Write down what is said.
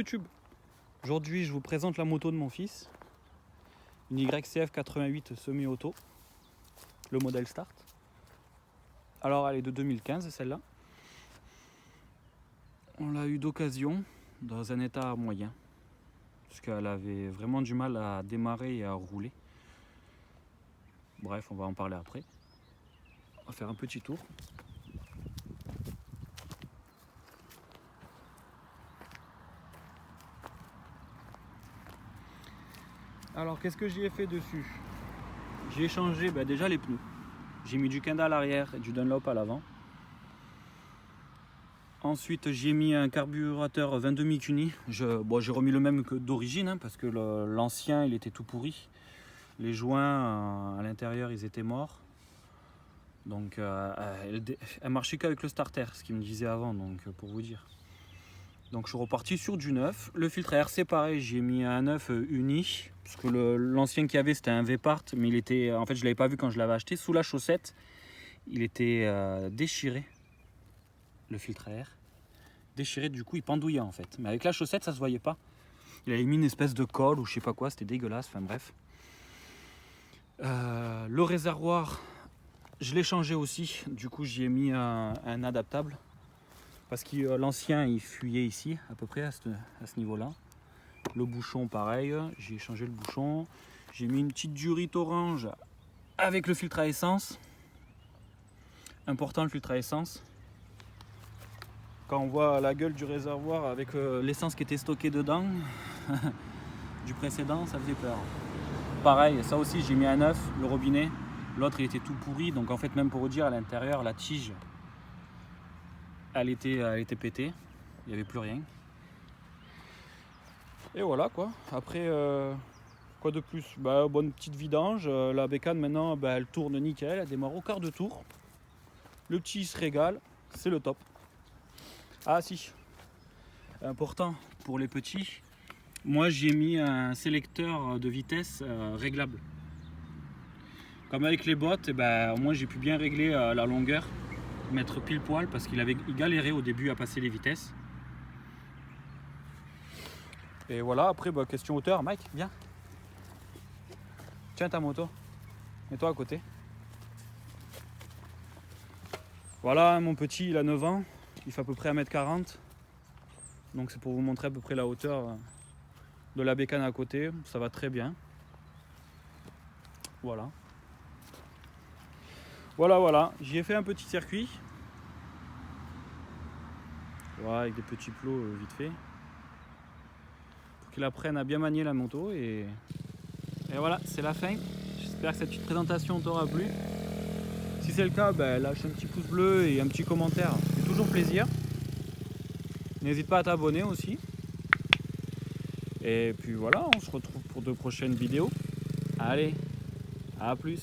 YouTube. Aujourd'hui je vous présente la moto de mon fils, une YCF 88 semi-auto, le modèle Start. Alors elle est de 2015 celle-là. On l'a eu d'occasion dans un état moyen, parce qu'elle avait vraiment du mal à démarrer et à rouler. Bref, on va en parler après. On va faire un petit tour. Alors qu'est-ce que j'y ai fait dessus? J'ai changé déjà les pneus. J'ai mis du Kenda à l'arrière et du Dunlop à l'avant. Ensuite j'ai mis un carburateur 22 Mikuni. J'ai remis le même que d'origine, parce que l'ancien il était tout pourri. Les joints à l'intérieur ils étaient morts. Donc elle marchait qu'avec le starter, ce qu'il me disait avant, donc pour vous dire. Donc je suis reparti sur du neuf. Le filtre à air c'est pareil, j'ai mis un neuf uni, parce que l'ancien qu'il y avait c'était un V-Part, mais il était, en fait je l'avais pas vu quand je l'avais acheté, sous la chaussette il était déchiré, le filtre à air déchiré, du coup il pendouillait en fait, mais avec la chaussette ça se voyait pas. Il avait mis une espèce de colle ou je sais pas quoi, c'était dégueulasse, enfin bref. Le réservoir je l'ai changé aussi, du coup j'y ai mis un adaptable, parce que l'ancien il fuyait ici à peu près à ce niveau là. Le bouchon pareil, j'ai changé le bouchon, j'ai mis une petite durite orange avec le filtre à essence. Important le filtre à essence, quand on voit la gueule du réservoir avec l'essence qui était stockée dedans du précédent, ça faisait peur. Pareil, ça aussi j'ai mis un neuf, le robinet, l'autre il était tout pourri, donc en fait même pour vous dire, à l'intérieur la tige elle était pétée, il n'y avait plus rien. Et voilà quoi. Après quoi de plus, bonne petite vidange, la bécane maintenant elle tourne nickel, elle démarre au quart de tour. Le petit il se régale, c'est le top. Ah si, important pour les petits, moi j'ai mis un sélecteur de vitesse réglable. Comme avec les bottes, au moins j'ai pu bien régler la longueur, mettre pile poil, parce qu'il galérait au début à passer les vitesses. Et voilà, après question hauteur, Mike, viens. Tiens ta moto, mets-toi à côté. Voilà, mon petit il a 9 ans, il fait à peu près 1m40. Donc c'est pour vous montrer à peu près la hauteur de la bécane à côté, ça va très bien. Voilà. Voilà, j'y ai fait un petit circuit. Voilà, avec des petits plots vite fait. Pour qu'il apprenne à bien manier la moto. Et voilà, c'est la fin. J'espère que cette petite présentation t'aura plu. Si c'est le cas, lâche un petit pouce bleu et un petit commentaire, c'est toujours plaisir. N'hésite pas à t'abonner aussi. Et puis voilà, on se retrouve pour de prochaines vidéos. Allez, à plus.